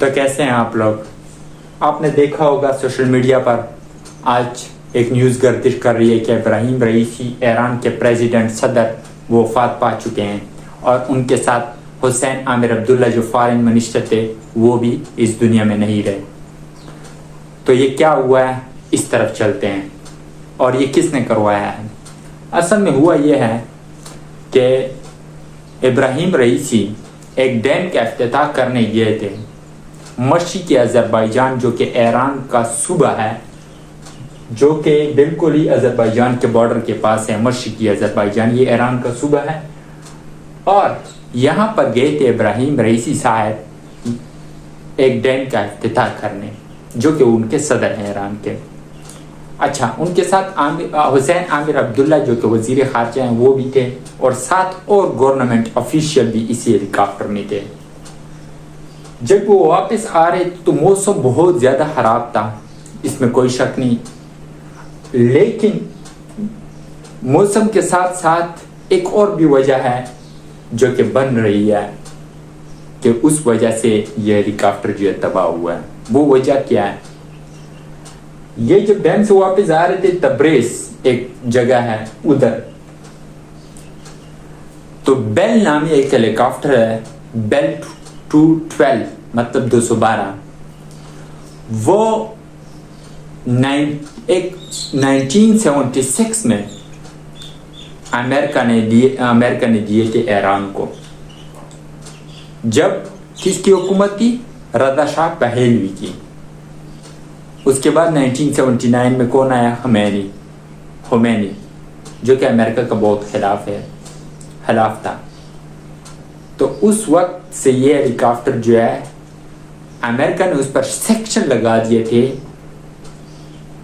तो कैसे हैं आप लोग। आपने देखा होगा सोशल मीडिया पर आज एक न्यूज़ गर्दिश कर रही है कि इब्राहिम रईसी ईरान के प्रेसिडेंट सदर वो वफात पा चुके हैं और उनके साथ हुसैन आमिर अब्दुल्ला जो फॉरेन मिनिस्टर थे वो भी इस दुनिया में नहीं रहे। तो ये क्या हुआ है, इस तरफ चलते हैं और ये किसने करवाया है। असल में हुआ ये है कि इब्राहिम रईसी एक डैम का इफ्तिताह करने गए थे मशरिकी अज़रबैजान जो कि ईरान का सूबा है, जो कि बिल्कुल ही अज़रबैजान के बॉर्डर के पास है। मशरिकी अज़रबैजान ये ईरान का सूबा है और यहाँ पर गए थे इब्राहिम रईसी साहब एक डैम का इफ्तिताह करने, जो कि उनके सदर हैं ईरान के। अच्छा, उनके साथ हुसैन आमिर अब्दुल्ला जो कि वज़ीर ख़ारजा हैं वो भी थे और साथ और गवर्नमेंट ऑफिशियल भी इसी हेलीकॉप्टर में थे। जब वो वापस आ रहे तो मौसम बहुत ज़्यादा ख़राब था, इसमें कोई शक नहीं। लेकिन मौसम के साथ साथ एक और भी वजह है जो कि बन रही है कि उस वजह से ये हेलीकॉप्टर जो है तबाह हुआ है। वो वजह क्या है, ये जब डैम से वापस आ रहे थे तब्रेज़ एक जगह है उधर, तो बेल नामी एक हेलीकॉप्टर है, बेल 212 मतलब 212, वो 1976 में अमेरिका ने दिए थे ईरान को। जब किसकी हुकूमत थी, रज़ा शाह पहलवी की। उसके बाद 1979 में कौन आया, खुमैनी जो कि अमेरिका का बहुत खिलाफ था। तो उस वक्त से ये हेलीकॉप्टर जो है अमेरिका ने उस पर सेक्शन लगा दिए थे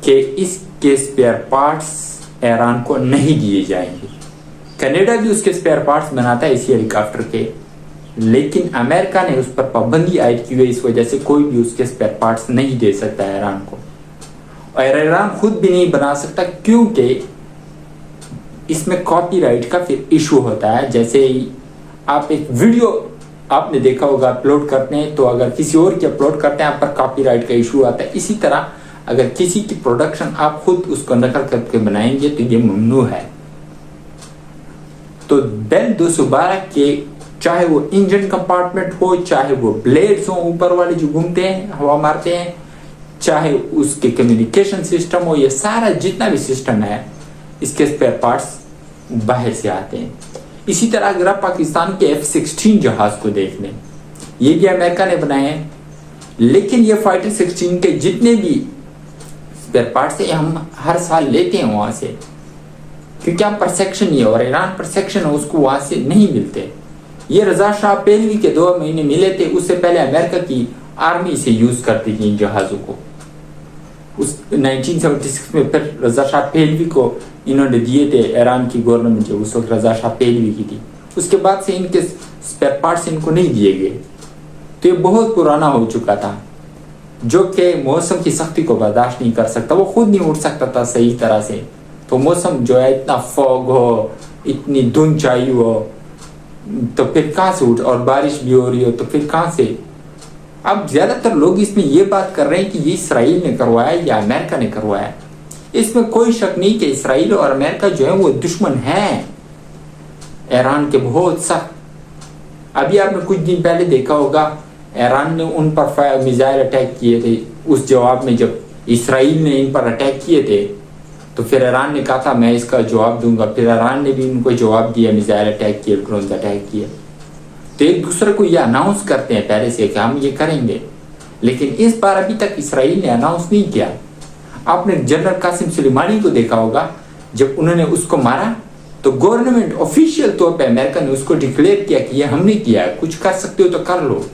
कि इसके स्पेयर पार्ट्स ईरान को नहीं दिए जाएंगे। कनाडा भी उसके स्पेयर पार्ट्स बनाता है इसी हेलीकॉप्टर के, लेकिन अमेरिका ने उस पर पाबंदी आयद की हुई, इस वजह से कोई भी उसके स्पेयर पार्ट्स नहीं दे सकता है ईरान को। और ईरान खुद भी नहीं बना सकता क्योंकि इसमें कॉपीराइट का फिर इशू होता है। जैसे ही आप एक वीडियो आपने देखा होगा अपलोड करते हैं, तो अगर किसी और की अपलोड करते हैं आप पर कॉपीराइट का इशू आता है। इसी तरह अगर किसी की प्रोडक्शन आप खुद उसको नकल करके बनाएंगे तो ये ममनू है। तो बेल 212 के चाहे वो इंजन कंपार्टमेंट हो, चाहे वो ब्लेड्स हो ऊपर वाले जो घूमते हैं हवा मारते हैं, चाहे उसके कम्युनिकेशन सिस्टम हो, ये सारा जितना भी सिस्टम है इसके स्पेयर पार्ट्स बाहर से आते हैं। इसी तरह अगर आप पाकिस्तान के F-16 जहाज को देख लें, ये भी अमेरिका ने बनाए हैं, लेकिन ये फाइटर 16 के जितने भी स्पेयर पार्ट्स हैं हम हर साल लेते हैं वहां से, क्योंकि आप पर सेक्शन ही है और ईरान पर सेक्शन है, उसको वहां से नहीं मिलते। ये रज़ा शाह पहलवी के 2 महीने मिले थे, उससे पहले अमेरिका की आर्मी से यूज करती थी इन जहाजों को। उस 1976 में फिर रज़ा शाह पहलवी को इन्होंने दिए थे, ईरान की गवर्नमेंट जो उस वक्त रज़ा शाह पहलवी की थी। उसके बाद से इनके स्पेयर पार्ट्स इनको नहीं दिए गए। तो ये बहुत पुराना हो चुका था, जो कि मौसम की सख्ती को बर्दाश्त नहीं कर सकता, वो खुद नहीं उड़ सकता था सही तरह से। तो मौसम जो है इतना फॉग हो, इतनी धुंध चाहिए हो, तो फिर कहाँ से उठ, और बारिश भी हो रही हो तो फिर कहाँ से। अब ज्यादातर लोग इसमें ये बात कर रहे हैं कि ये इसराइल ने करवाया या अमेरिका ने करवाया। इसमें कोई शक नहीं कि इसराइल और अमेरिका जो है वो दुश्मन हैं ईरान के बहुत सख्त। अभी आपने कुछ दिन पहले देखा होगा ईरान ने उन पर मिसाइल अटैक किए थे, उस जवाब में जब इसराइल ने इन पर अटैक किए थे तो फिर ईरान ने कहा था मैं इसका जवाब दूंगा। फिर ईरान ने भी उनको जवाब दिया, मिसाइल अटैक किए, ड्रोन अटैक किए। तो एक दूसरे को ये अनाउंस करते हैं पहले से कि हम ये करेंगे, लेकिन इस बार अभी तक इसराइल ने अनाउंस नहीं किया। आपने जनरल कासिम सुलेमानी को देखा होगा, जब उन्होंने उसको मारा तो गवर्नमेंट ऑफिशियल तौर पे अमेरिका ने उसको डिक्लेयर किया कि ये हमने किया है, कुछ कर सकते हो तो कर लो।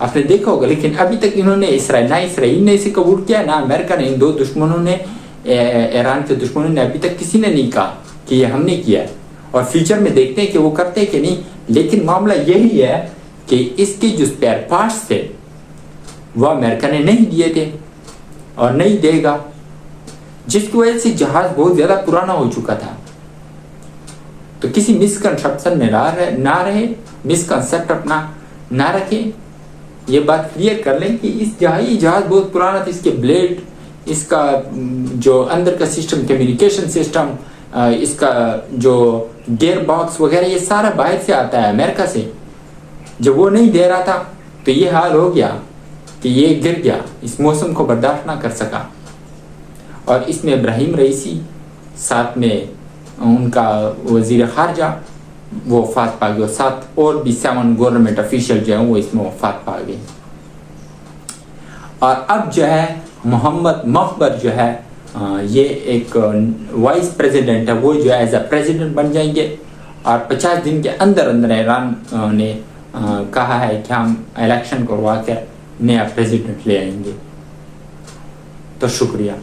आपने देखा होगा, लेकिन अभी तक इन्होंने इसराइल ने इसे कबूल किया ना अमेरिका ने। इन दो दुश्मनों ने, ईरान के दुश्मनों ने अभी तक किसी ने नहीं कहा कि ये हमने किया है। और फ्यूचर में देखते हैं कि वो करते हैं कि नहीं। लेकिन मामला यही है कि इसके जो स्पेयर पार्ट्स थे वो अमेरिका ने नहीं दिए थे और नहीं देगा, जिसकी वजह से जहाज बहुत ज्यादा पुराना हो चुका था। तो किसी मिसकंसेप्शन में ना रहे, मिसकंसेप्ट अपना ना रखें ये बात क्लियर कर लें कि ये जहाज बहुत पुराना था, इसके ब्लेड, इसका जो अंदर का सिस्टम, कम्युनिकेशन सिस्टम, इसका जो गियर बॉक्स वगैरह, ये सारा बाहर से आता है, अमेरिका से। जब वो नहीं दे रहा था तो ये हाल हो गया कि ये गिर गया, इस मौसम को बर्दाश्त ना कर सका। और इसमें इब्राहिम रईसी, साथ में उनका वजीर खारजा, वो वफात पा गए, और साथ और भी 7 गवर्नमेंट ऑफिशियल जो है वो इसमें वफात पा गए। और अब जो है मोहम्मद मखबर जो है ये एक वाइस प्रेसिडेंट है, वो जो है एज अ प्रेसिडेंट बन जाएंगे। और 50 दिन के अंदर अंदर ईरान ने कहा है कि हम इलेक्शन करवा कर नया प्रेसिडेंट ले आएंगे। तो शुक्रिया।